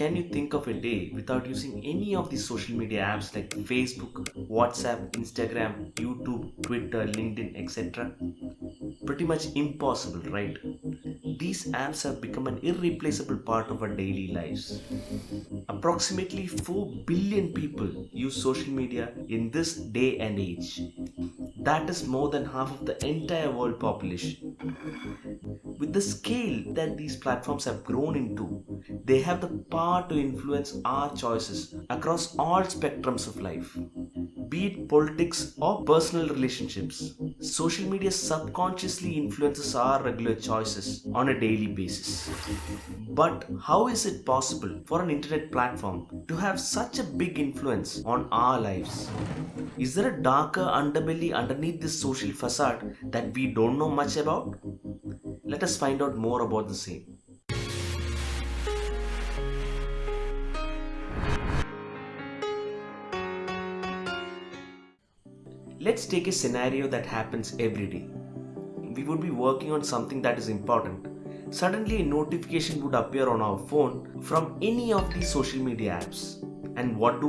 can you think of a day without using any of these social media apps like Facebook, WhatsApp, Instagram, YouTube, Twitter, LinkedIn, etc.? Pretty much impossible, right? These apps have become an irreplaceable part of our daily lives. Approximately 4 billion people use social media in this day and age. That is more than half of the entire world population. With the scale that these platforms have grown into, they have the power to influence our choices across all spectrums of life. Be it politics or personal relationships, social media subconsciously influences our regular choices on a daily basis. But how is it possible for an internet platform to have such a big influence on our lives? Is there a darker underbelly underneath this social facade that we don't know much about? Let us find out more about the same. Let's take a scenario that happens every day. We would be working on something that is important. Suddenly, a notification would appear on our phone from any of these social media apps. And what do?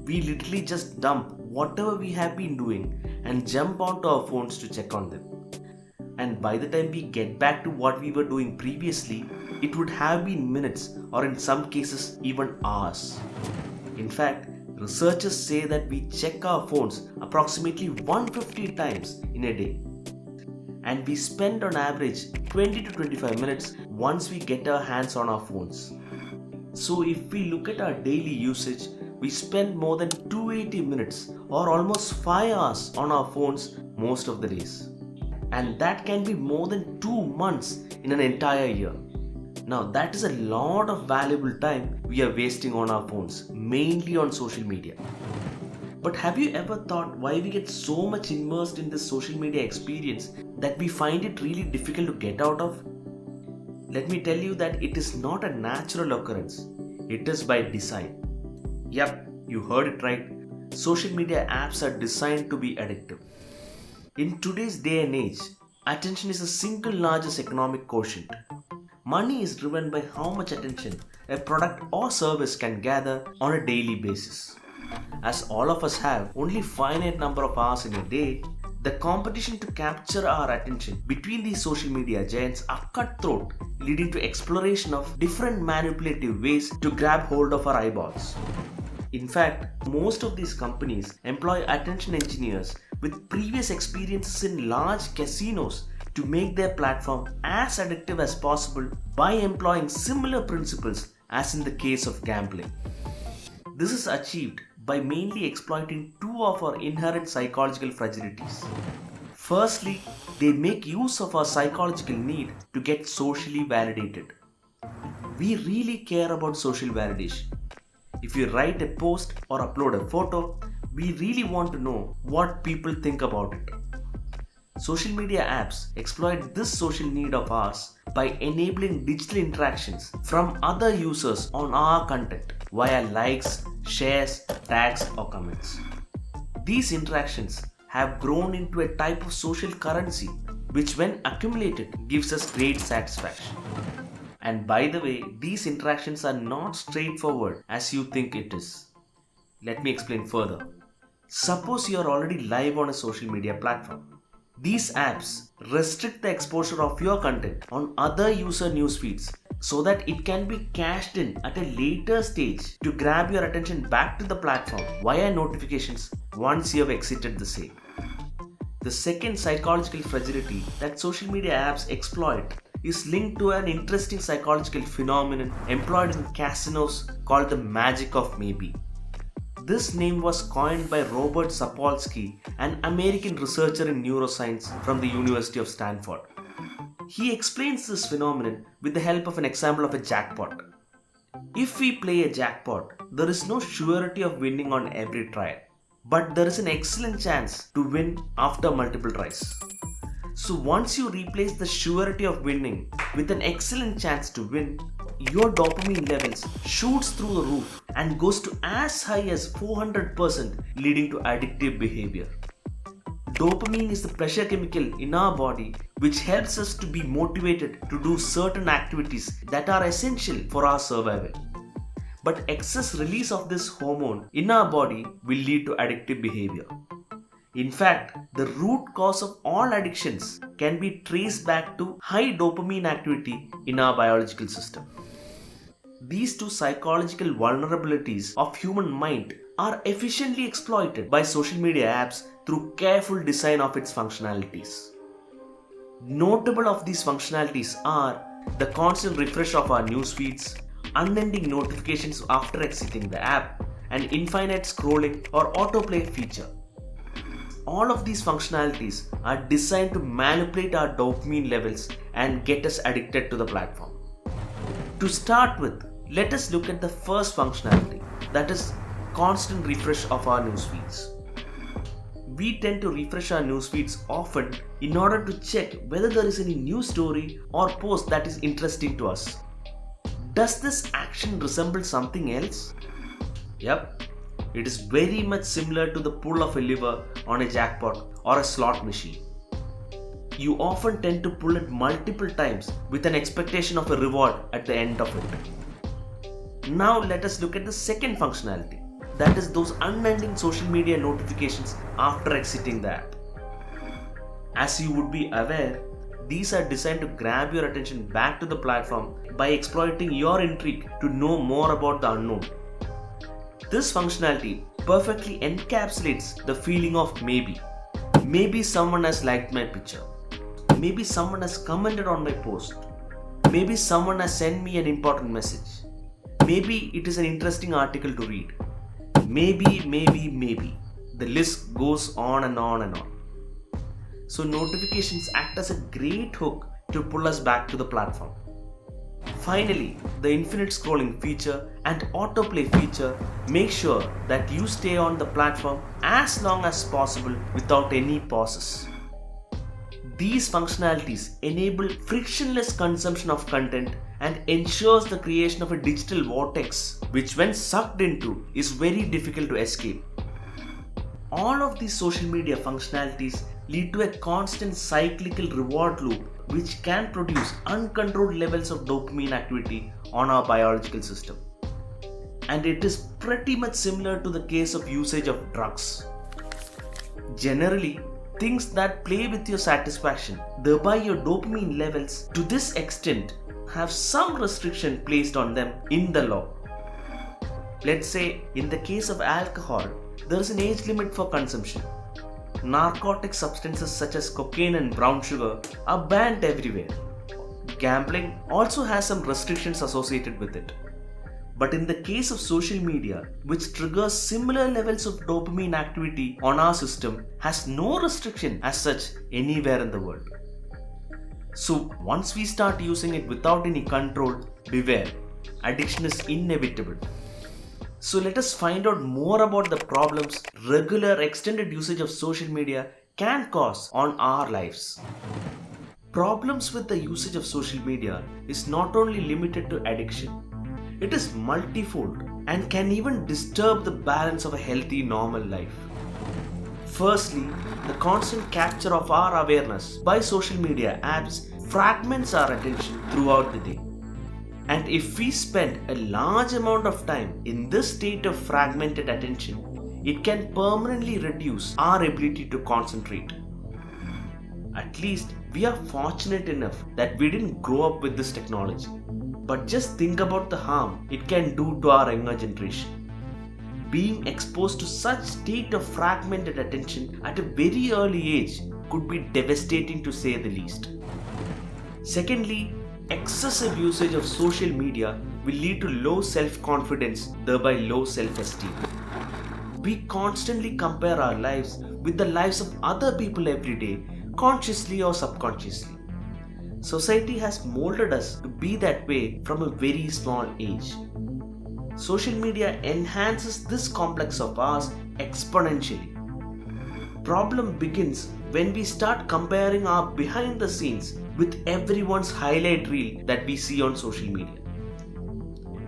We literally just dump whatever we have been doing and jump onto our phones to check on them. And by the time we get back to what we were doing previously, it would have been minutes or in some cases even hours. In fact, researchers say that we check our phones approximately 150 times in a day. And we spend on average 20 to 25 minutes once we get our hands on our phones. So if we look at our daily usage, we spend more than 280 minutes or almost 5 hours on our phones most of the days. And that can be more than 2 months in an entire year. Now that is a lot of valuable time we are wasting on our phones, mainly on social media. But have you ever thought why we get so much immersed in this social media experience that we find it really difficult to get out of? Let me tell you that it is not a natural occurrence. It is by design. Yep, you heard it right. Social media apps are designed to be addictive. In today's day and age, attention is the single largest economic quotient. Money is driven by how much attention a product or service can gather on a daily basis. As all of us have only finite number of hours in a day, the competition to capture our attention between these social media giants are cutthroat, leading to exploration of different manipulative ways to grab hold of our eyeballs. In fact, most of these companies employ attention engineers with previous experiences in large casinos to make their platform as addictive as possible by employing similar principles as in the case of gambling. This is achieved by mainly exploiting two of our inherent psychological fragilities. Firstly, they make use of our psychological need to get socially validated. We really care about social validation. If you write a post or upload a photo, we really want to know what people think about it. Social media apps exploit this social need of ours by enabling digital interactions from other users on our content via likes, shares, tags, or comments. These interactions have grown into a type of social currency which, when accumulated, gives us great satisfaction. And by the way, these interactions are not straightforward as you think it is. Let me explain further. Suppose you are already live on a social media platform. These apps restrict the exposure of your content on other user news feeds so that it can be cached in at a later stage to grab your attention back to the platform via notifications once you have exited the same. The second psychological fragility that social media apps exploit is linked to an interesting psychological phenomenon employed in casinos called the magic of maybe. This name was coined by Robert Sapolsky, an American researcher in neuroscience from the University of Stanford. He explains this phenomenon with the help of an example of a jackpot. If we play a jackpot, there is no surety of winning on every try, but there is an excellent chance to win after multiple tries. So once you replace the surety of winning with an excellent chance to win, your dopamine levels shoots through the roof and goes to as high as 400%, leading to addictive behavior. Dopamine is the pleasure chemical in our body which helps us to be motivated to do certain activities that are essential for our survival. But excess release of this hormone in our body will lead to addictive behavior. In fact, the root cause of all addictions can be traced back to high dopamine activity in our biological system. These two psychological vulnerabilities of human mind are efficiently exploited by social media apps through careful design of its functionalities. Notable of these functionalities are the constant refresh of our news feeds, unending notifications after exiting the app, and infinite scrolling or autoplay feature. All of these functionalities are designed to manipulate our dopamine levels and get us addicted to the platform. To start with, let us look at the first functionality, that is constant refresh of our news feeds. We tend to refresh our news feeds often in order to check whether there is any new story or post that is interesting to us. Does this action resemble something else? Yep, it is very much similar to the pull of a lever on a jackpot or a slot machine. You often tend to pull it multiple times with an expectation of a reward at the end of it. Now let us look at the second functionality, that is those unending social media notifications after exiting the app. As you would be aware, these are designed to grab your attention back to the platform by exploiting your intrigue to know more about the unknown. This functionality perfectly encapsulates the feeling of maybe. Maybe someone has liked my picture. Maybe someone has commented on my post. Maybe someone has sent me an important message. Maybe it is an interesting article to read. Maybe. The list goes on and on and on. So notifications act as a great hook to pull us back to the platform. Finally, the infinite scrolling feature and autoplay feature make sure that you stay on the platform as long as possible without any pauses. These functionalities enable frictionless consumption of content and ensures the creation of a digital vortex which when sucked into is very difficult to escape. All of these social media functionalities lead to a constant cyclical reward loop which can produce uncontrolled levels of dopamine activity on our biological system. And it is pretty much similar to the case of usage of drugs. Generally, things that play with your satisfaction, thereby your dopamine levels, to this extent have some restriction placed on them in the law. Let's say in the case of alcohol, there is an age limit for consumption. Narcotic substances such as cocaine and brown sugar are banned everywhere. Gambling also has some restrictions associated with it. But in the case of social media, which triggers similar levels of dopamine activity on our system, has no restriction as such anywhere in the world. So once we start using it without any control, beware, addiction is inevitable. So let us find out more about the problems regular extended usage of social media can cause on our lives. Problems with the usage of social media is not only limited to addiction, it is multifold and can even disturb the balance of a healthy normal life. Firstly, the constant capture of our awareness by social media apps fragments our attention throughout the day. And if we spend a large amount of time in this state of fragmented attention, it can permanently reduce our ability to concentrate. At least we are fortunate enough that we didn't grow up with this technology. But just think about the harm it can do to our younger generation. Being exposed to such state of fragmented attention at a very early age could be devastating to say the least. Secondly, excessive usage of social media will lead to low self-confidence, thereby low self-esteem. We constantly compare our lives with the lives of other people every day, consciously or subconsciously. Society has molded us to be that way from a very small age. Social media enhances this complex of ours exponentially. Problem begins when we start comparing our behind the scenes with everyone's highlight reel that we see on social media.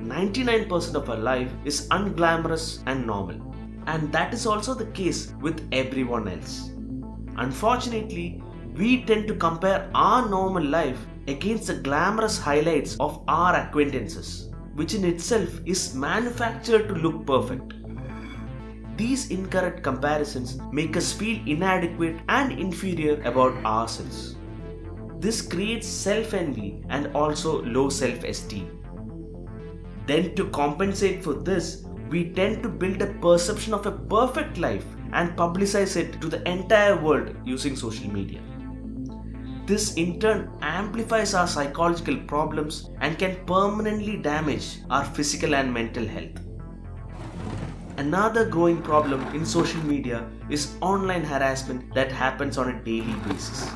99% of our life is unglamorous and normal, and that is also the case with everyone else. Unfortunately, we tend to compare our normal life against the glamorous highlights of our acquaintances, which in itself is manufactured to look perfect. These incorrect comparisons make us feel inadequate and inferior about ourselves. This creates self-envy and also low self-esteem. Then, to compensate for this, we tend to build a perception of a perfect life and publicize it to the entire world using social media. This in turn amplifies our psychological problems and can permanently damage our physical and mental health. Another growing problem in social media is online harassment that happens on a daily basis.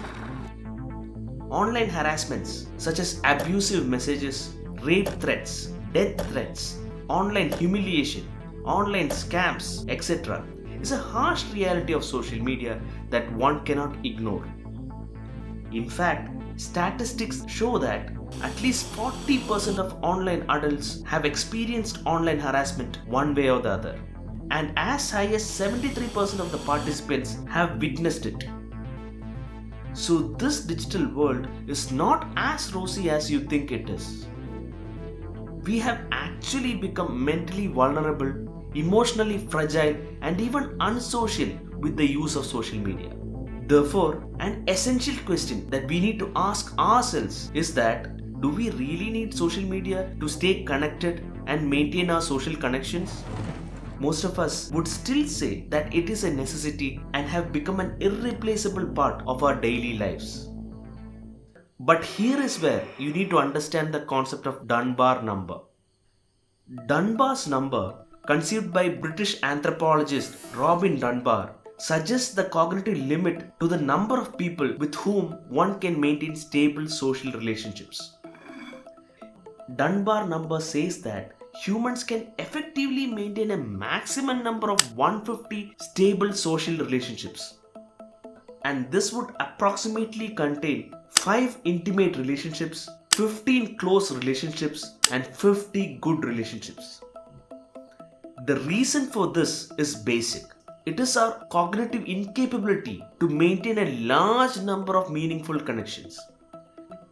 Online harassments such as abusive messages, rape threats, death threats, online humiliation, online scams, etc. is a harsh reality of social media that one cannot ignore. In fact, statistics show that at least 40% of online adults have experienced online harassment one way or the other, and as high as 73% of the participants have witnessed it. So this digital world is not as rosy as you think it is. We have actually become mentally vulnerable, emotionally fragile, and even unsocial with the use of social media. Therefore, an essential question that we need to ask ourselves is that, do we really need social media to stay connected and maintain our social connections? Most of us would still say that it is a necessity and have become an irreplaceable part of our daily lives. But here is where you need to understand the concept of Dunbar number. Dunbar's number, conceived by British anthropologist Robin Dunbar, suggests the cognitive limit to the number of people with whom one can maintain stable social relationships. Dunbar number says that humans can effectively maintain a maximum number of 150 stable social relationships. And this would approximately contain 5 intimate relationships, 15 close relationships, and 50 good relationships. The reason for this is basic. It is our cognitive incapability to maintain a large number of meaningful connections.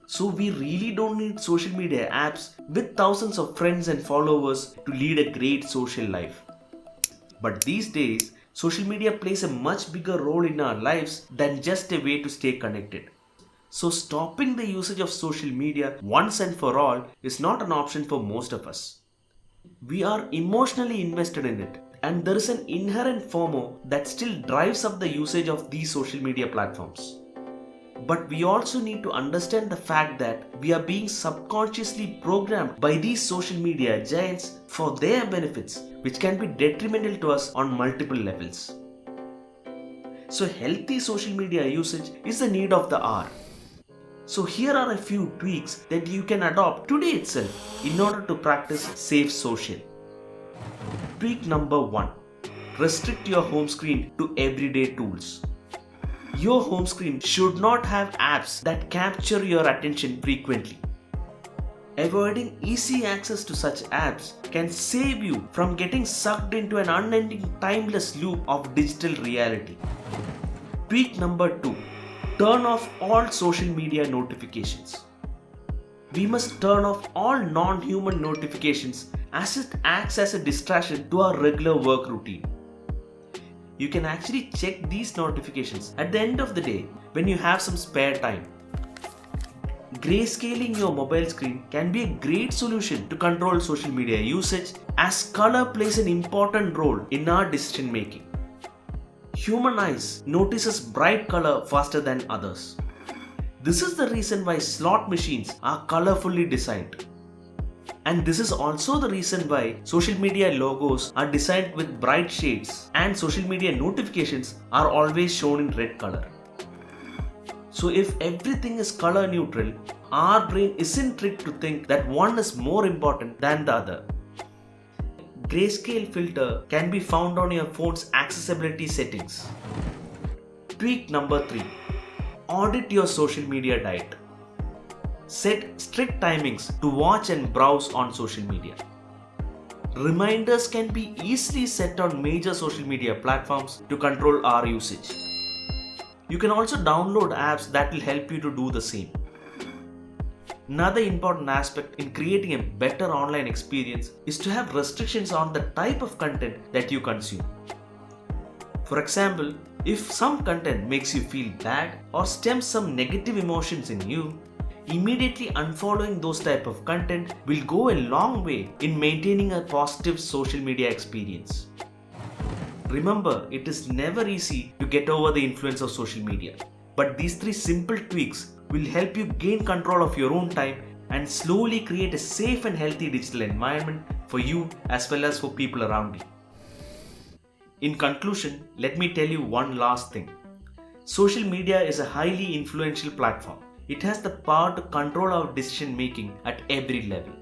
So we really don't need social media apps with thousands of friends and followers to lead a great social life. But these days, social media plays a much bigger role in our lives than just a way to stay connected. So stopping the usage of social media once and for all is not an option for most of us. We are emotionally invested in it, and there is an inherent FOMO that still drives up the usage of these social media platforms. But we also need to understand the fact that we are being subconsciously programmed by these social media giants for their benefits, which can be detrimental to us on multiple levels. So healthy social media usage is the need of the hour. So here are a few tweaks that you can adopt today itself in order to practice safe social. Tweak number 1. Restrict your home screen to everyday tools. Your home screen should not have apps that capture your attention frequently. Avoiding easy access to such apps can save you from getting sucked into an unending timeless loop of digital reality. Tweak number 2. Turn off all social media notifications. We must turn off all non-human notifications as it acts as a distraction to our regular work routine. You can actually check these notifications at the end of the day when you have some spare time. Grayscaling your mobile screen can be a great solution to control social media usage, as color plays an important role in our decision making. Human eyes notices bright color faster than others. This is the reason why slot machines are colorfully designed. And this is also the reason why social media logos are designed with bright shades and social media notifications are always shown in red color. So if everything is color neutral, our brain isn't tricked to think that one is more important than the other. Grayscale filter can be found on your phone's accessibility settings. Tweak number 3. Audit your social media diet. Set strict timings to watch and browse on social media. Reminders can be easily set on major social media platforms to control our usage. You can also download apps that will help you to do the same. Another important aspect in creating a better online experience is to have restrictions on the type of content that you consume. For example, if some content makes you feel bad or stems some negative emotions in you, immediately unfollowing those type of content will go a long way in maintaining a positive social media experience. Remember, it is never easy to get over the influence of social media, but these 3 simple tweaks will help you gain control of your own time and slowly create a safe and healthy digital environment for you as well as for people around you. In conclusion, let me tell you one last thing. Social media is a highly influential platform. It has the power to control our decision making at every level.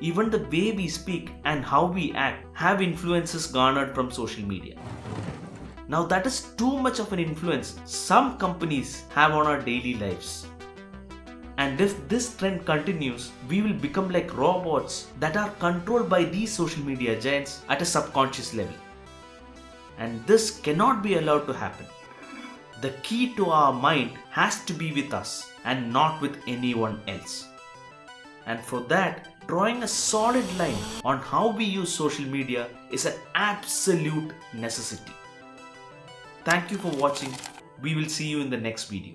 Even the way we speak and how we act have influences garnered from social media. Now that is too much of an influence some companies have on our daily lives. And if this trend continues, we will become like robots that are controlled by these social media giants at a subconscious level. And this cannot be allowed to happen. The key to our mind has to be with us and not with anyone else. And for that, drawing a solid line on how we use social media is an absolute necessity. Thank you for watching. We will see you in the next video.